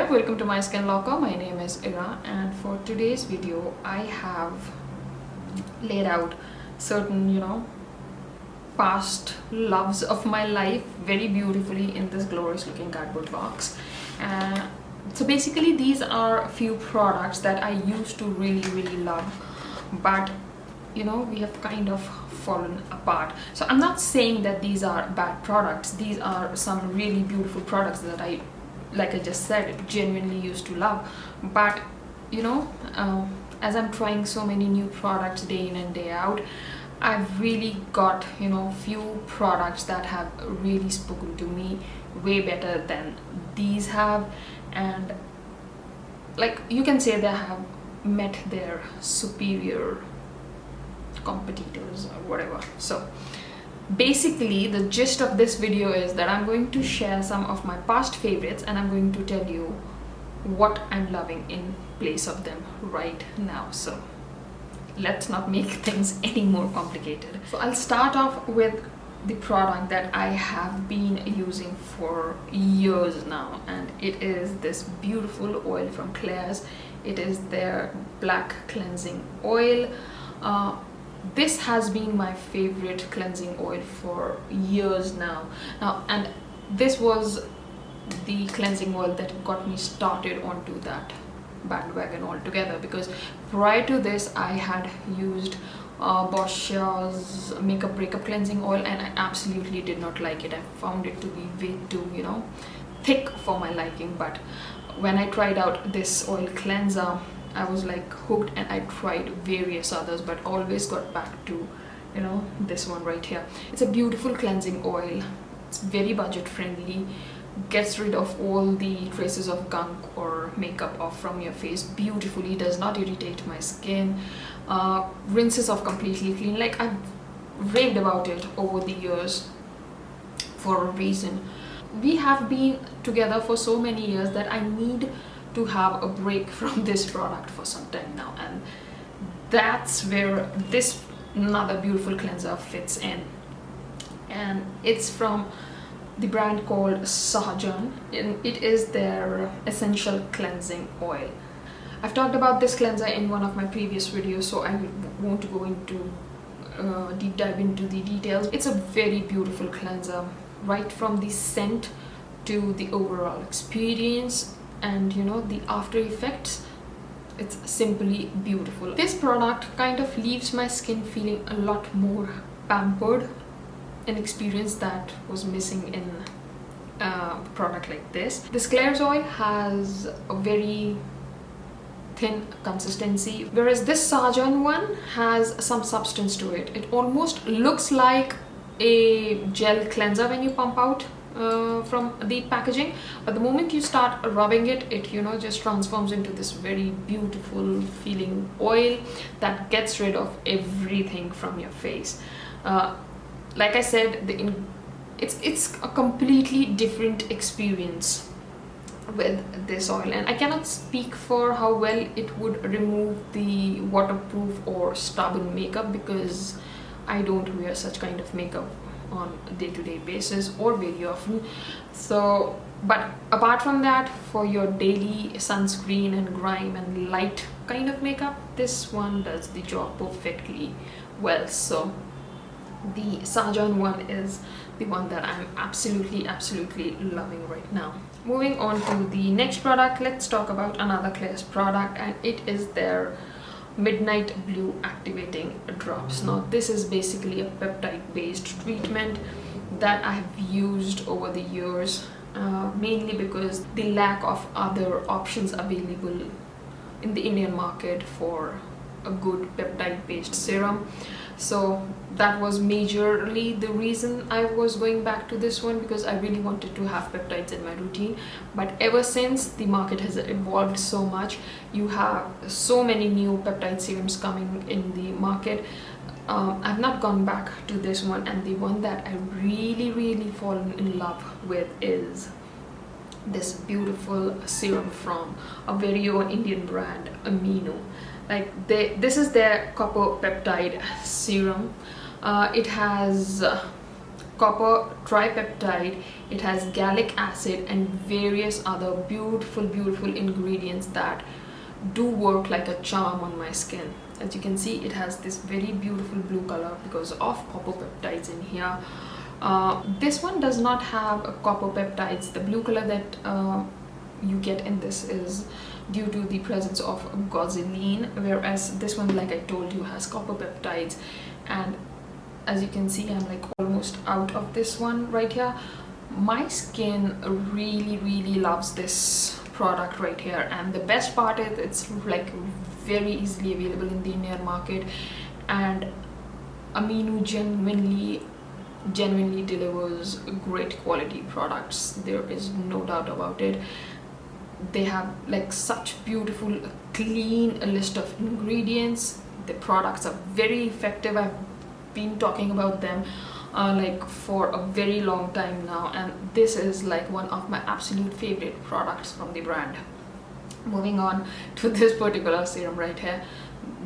there, welcome to my skin locker. My name is Ira, and for today's video I have laid out certain past loves of my life very beautifully in this glorious looking cardboard box. So basically these are a few products that I used to really love, but we have kind of fallen apart. So I'm not saying that these are bad products. These are some really beautiful products that I, like I just said, genuinely used to love. But as I'm trying so many new products day in and day out, I've really got few products that have really spoken to me way better than these have, and like you can say they have met their superior competitors or whatever. So basically the gist of this video is that I'm going to share some of my past favorites, and I'm going to tell you what I'm loving in place of them right now. So let's not make things any more complicated. So I'll start off with the product that I have been using for years now, and it is this beautiful oil from Klairs. It is their black cleansing oil. This has been my favorite cleansing oil for years now. And this was the cleansing oil that got me started onto that bandwagon altogether, because prior to this I had used Bosch's makeup breakup cleansing oil, and I absolutely did not like it. I found it to be way too thick for my liking. But when I tried out this oil cleanser, I was like hooked, and I tried various others but always got back to this one right here. It's a beautiful cleansing oil. It's very budget friendly, gets rid of all the traces of gunk or makeup off from your face beautifully, does not irritate my skin, rinses off completely clean. Like, I've raved about it over the years for a reason. We have been together for so many years that I need to have a break from this product for some time now, and that's where this another beautiful cleanser fits in. And it's from the brand called Sahajan, and it is their essential cleansing oil. I've talked about this cleanser in one of my previous videos, so I won't go into deep dive into the details. It's a very beautiful cleanser, right from the scent to the overall experience and the after effects. It's simply beautiful. This product kind of leaves my skin feeling a lot more pampered, an experience that was missing in a product like this. This Klairs oil has a very thin consistency, whereas this Sahajan one has some substance to it. It almost looks like a gel cleanser when you pump out from the packaging, but the moment you start rubbing it, it just transforms into this very beautiful feeling oil that gets rid of everything from your face. Like I said, it's a completely different experience with this oil, and I cannot speak for how well it would remove the waterproof or stubborn makeup, because I don't wear such kind of makeup on a day-to-day basis or very often. So, but apart from that, for your daily sunscreen and grime and light kind of makeup, this one does the job perfectly well. So the Sahajan one is the one that I'm absolutely loving right now. Moving on to the next product, let's talk about another Klairs product, and it is their Midnight Blue Activating Drops. Now this is basically a peptide based treatment that I have used over the years, mainly because the lack of other options available in the Indian market for a good peptide based serum. So that was majorly the reason I was going back to this one, because I really wanted to have peptides in my routine. But ever since the market has evolved so much, you have so many new peptide serums coming in the market, I've not gone back to this one. And the one that I really fallen in love with is this beautiful serum from a very own Indian brand, Aminu. Like this is their copper peptide serum. It has copper tripeptide, it has gallic acid and various other beautiful ingredients that do work like a charm on my skin. As you can see, it has this very beautiful blue color because of copper peptides in here. This one does not have a copper peptides. The blue color that you get in this is due to the presence of gossaline, whereas this one, like I told you, has copper peptides. And as you can see, I'm like almost out of this one right here. My skin really loves this product right here, and the best part is it's like very easily available in the Indian market, and Aminu genuinely delivers great quality products. There is no doubt about it. They have like such beautiful clean list of ingredients. The products are very effective. I've been talking about them like for a very long time now, and this is like one of my absolute favorite products from the brand. Moving on to this particular serum right here,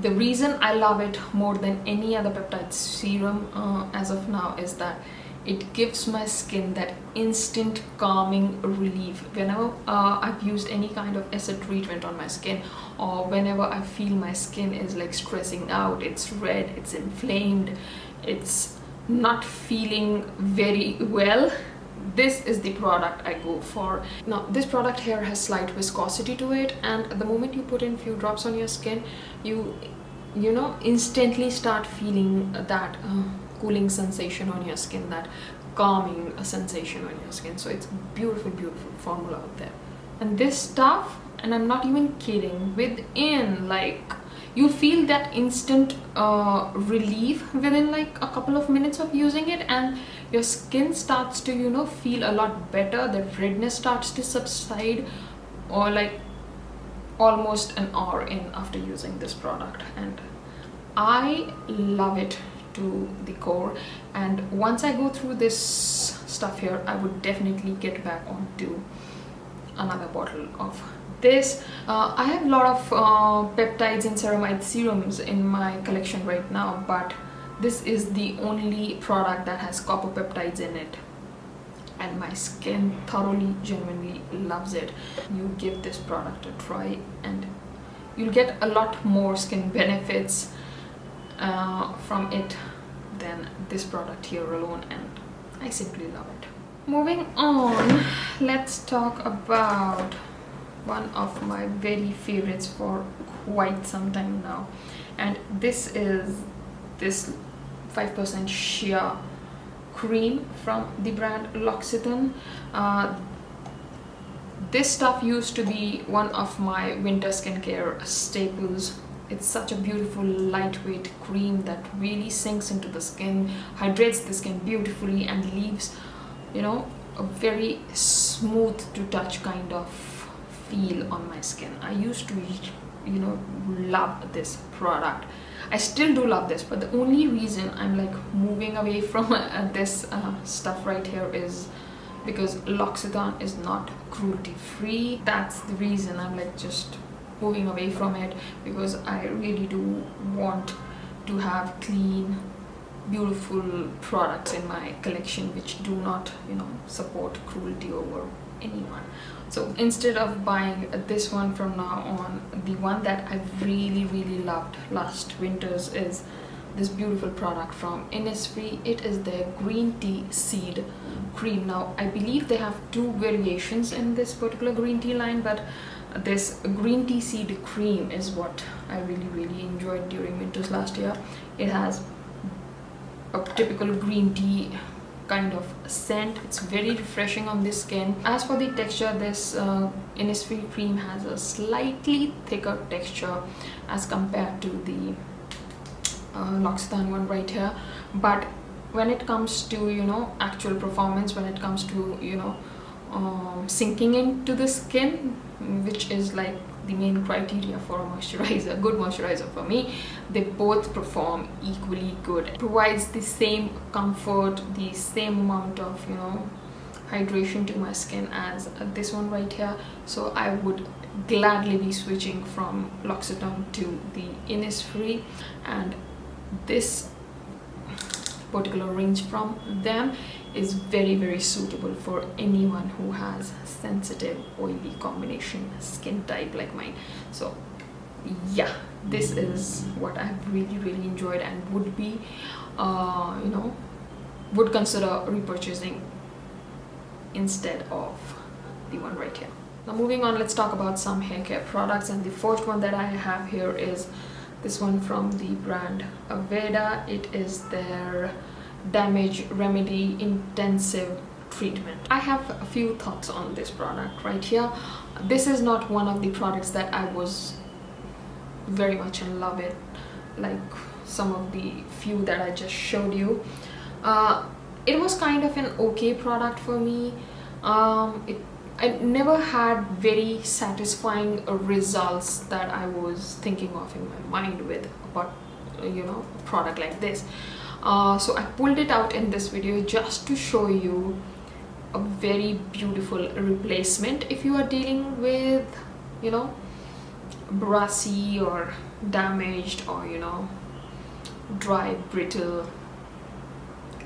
the reason I love it more than any other peptide serum as of now is that it gives my skin that instant calming relief. Whenever I've used any kind of acid treatment on my skin, or whenever I feel my skin is like stressing out, it's red, it's inflamed, it's not feeling very well, this is the product I go for. Now this product here has slight viscosity to it, and the moment you put in few drops on your skin, you know instantly start feeling that cooling sensation on your skin, that calming sensation on your skin. So it's beautiful formula out there. And this stuff, and I'm not even kidding, within like you feel that instant relief within like a couple of minutes of using it, and your skin starts to feel a lot better. The redness starts to subside, or like almost an hour in after using this product, and I love it to the core. And once I go through this stuff here, I would definitely get back onto another bottle of this. I have a lot of peptides and ceramide serums in my collection right now, but this is the only product that has copper peptides in it, and my skin thoroughly genuinely loves it. You give this product a try and you'll get a lot more skin benefits from it than this product here alone, and I simply love it. Moving on, let's talk about one of my very favorites for quite some time now, and this is this 5% shea cream from the brand Loccitane. This stuff used to be one of my winter skincare staples. It's such a beautiful lightweight cream that really sinks into the skin, hydrates the skin beautifully, and leaves a very smooth to touch kind of feel on my skin. I used to love this product. I still do love this, but the only reason I'm like moving away from this stuff right here is because Loccitane is not cruelty free. That's the reason I'm like just moving away from it, because I really do want to have clean, beautiful products in my collection which do not support cruelty over anyone. So instead of buying this one from now on, the one that I've really loved last winters is this beautiful product from Innisfree. It is their green tea seed cream. Now I believe they have two variations in this particular green tea line, but this green tea seed cream is what I really enjoyed during winters last year. It has a typical green tea kind of scent. It's very refreshing on the skin. As for the texture, this Innisfree cream has a slightly thicker texture as compared to the Loccitane one right here, but when it comes to actual performance, when it comes to sinking into the skin, which is like the main criteria for a moisturizer, good moisturizer for me, they both perform equally good. It provides the same comfort, the same amount of hydration to my skin as this one right here. So I would gladly be switching from Loccitane to the Innisfree, and this particular range from them is very suitable for anyone who has sensitive oily combination skin type like mine. So yeah, this is what I've really enjoyed and would be would consider repurchasing instead of the one right here. Now moving on, let's talk about some hair care products, and the first one that I have here is this one from the brand Aveda. It is their damage remedy intensive treatment. I have a few thoughts on this product right here. This is not one of the products that I was very much in love with, like some of the few that I just showed you. It was kind of an okay product for me. I never had very satisfying results that I was thinking of in my mind with about a product like this. So I pulled it out in this video just to show you a very beautiful replacement if you are dealing with brassy or damaged or dry, brittle,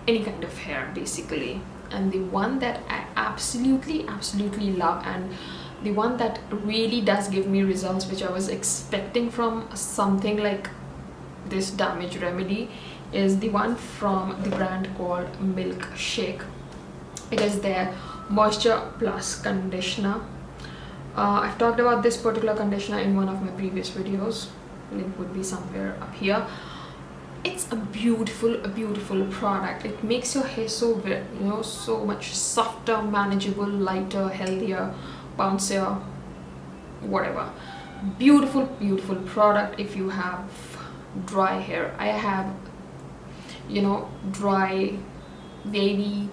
any kind of hair basically. And the one that I absolutely love, and the one that really does give me results which I was expecting from something like this damage remedy, is the one from the brand called Milkshake. It is their moisture plus conditioner. I've talked about this particular conditioner in one of my previous videos. Link would be somewhere up here. It's a beautiful product. It makes your hair so so much softer, manageable, lighter, healthier, bouncier, whatever. Beautiful product if you have dry hair. I have dry, wavy,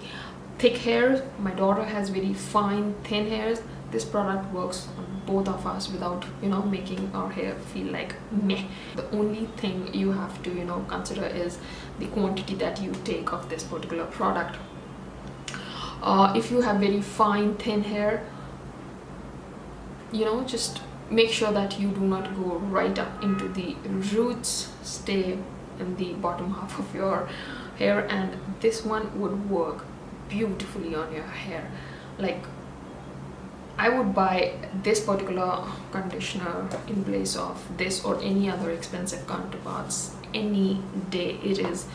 thick hair. My daughter has very fine, thin hairs. This product works on both of us without making our hair feel like meh. The only thing you have to consider is the quantity that you take of this particular product. If you have very fine, thin hair, just make sure that you do not go right up into the roots. Stay in the bottom half of your hair, and this one would work beautifully on your hair. Like, I would buy this particular conditioner in place of this or any other expensive counterparts any day. It is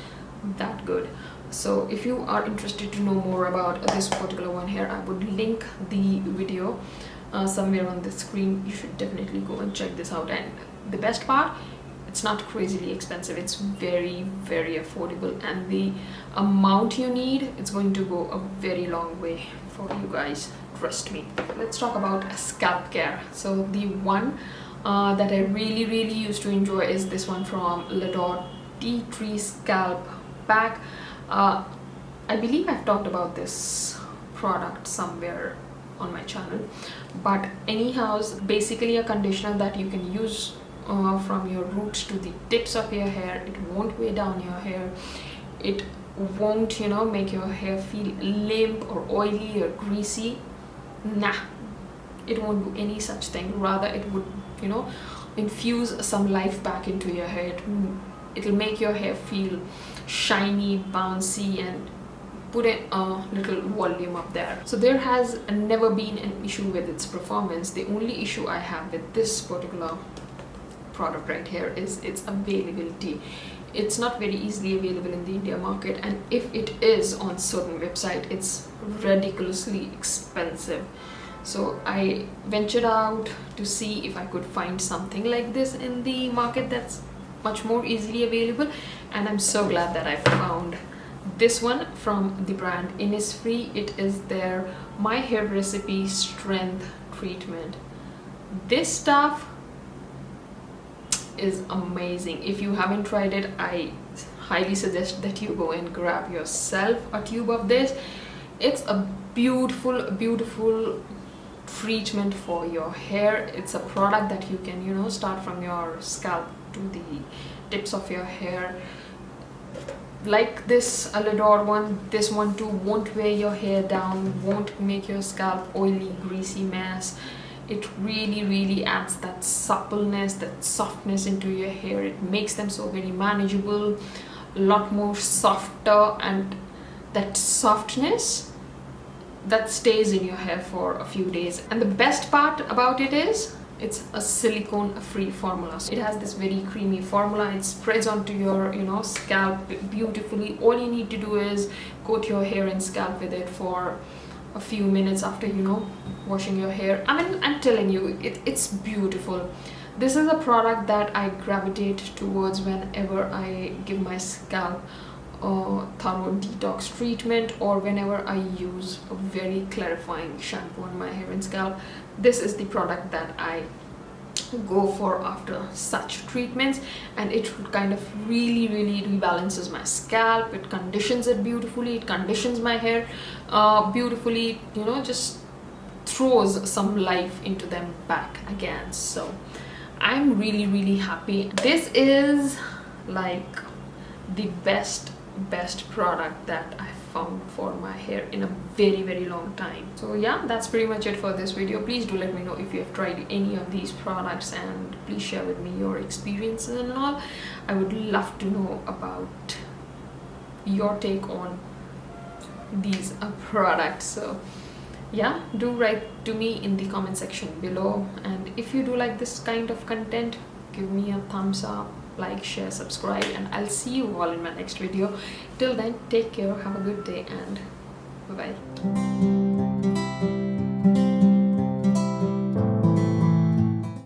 that good. So if you are interested to know more about this particular one here, I would link the video somewhere on the screen. You should definitely go and check this out. And the best part, it's not crazily expensive. It's very affordable, and the amount you need, it's going to go a very long way for you guys, trust me. Let's talk about scalp care. So the one that I really used to enjoy is this one from Lador Tea Tree Scalp Pack. I believe I've talked about this product somewhere on my channel, but anyhow, basically a conditioner that you can use from your roots to the tips of your hair. It won't weigh down your hair. It won't make your hair feel limp or oily or greasy. Nah, it won't do any such thing. Rather, it would infuse some life back into your hair. It'll make your hair feel shiny, bouncy, and put in a little volume up there. So there has never been an issue with its performance. The only issue I have with this particular product right here is its availability. It's not very easily available in the India market, and if it is on certain website, it's ridiculously expensive. So I ventured out to see if I could find something like this in the market that's much more easily available, and I'm so glad that I found this one from the brand Innisfree. It is their My Hair Recipe Strength Treatment. This stuff is amazing. If you haven't tried it, I highly suggest that you go and grab yourself a tube of this. It's a beautiful treatment for your hair. It's a product that you can start from your scalp to the tips of your hair. Like this Lador one, this one too won't weigh your hair down, won't make your scalp oily, greasy mess. It really adds that suppleness, that softness into your hair. It makes them so very manageable, a lot more softer, and that softness that stays in your hair for a few days. And the best part about it is it's a silicone free formula. So it has this very creamy formula. It spreads onto your scalp beautifully. All you need to do is coat your hair and scalp with it for a few minutes after washing your hair. I mean, I'm telling you, it's beautiful. This is a product that I gravitate towards whenever I give my scalp a thorough detox treatment, or whenever I use a very clarifying shampoo on my hair and scalp. This is the product that I go for after such treatments, and it kind of really rebalances my scalp. It conditions it beautifully, it conditions my hair beautifully, just throws some life into them back again. So I'm really happy. This is like the best product that I found for my hair in a very long time. So yeah, that's pretty much it for this video. Please do let me know if you have tried any of these products, and please share with me your experiences and all. I would love to know about your take on these products. So yeah, do write to me in the comment section below, and if you do like this kind of content, give me a thumbs up, like, share, subscribe, and I'll see you all in my next video. Till then, take care, have a good day, and bye bye.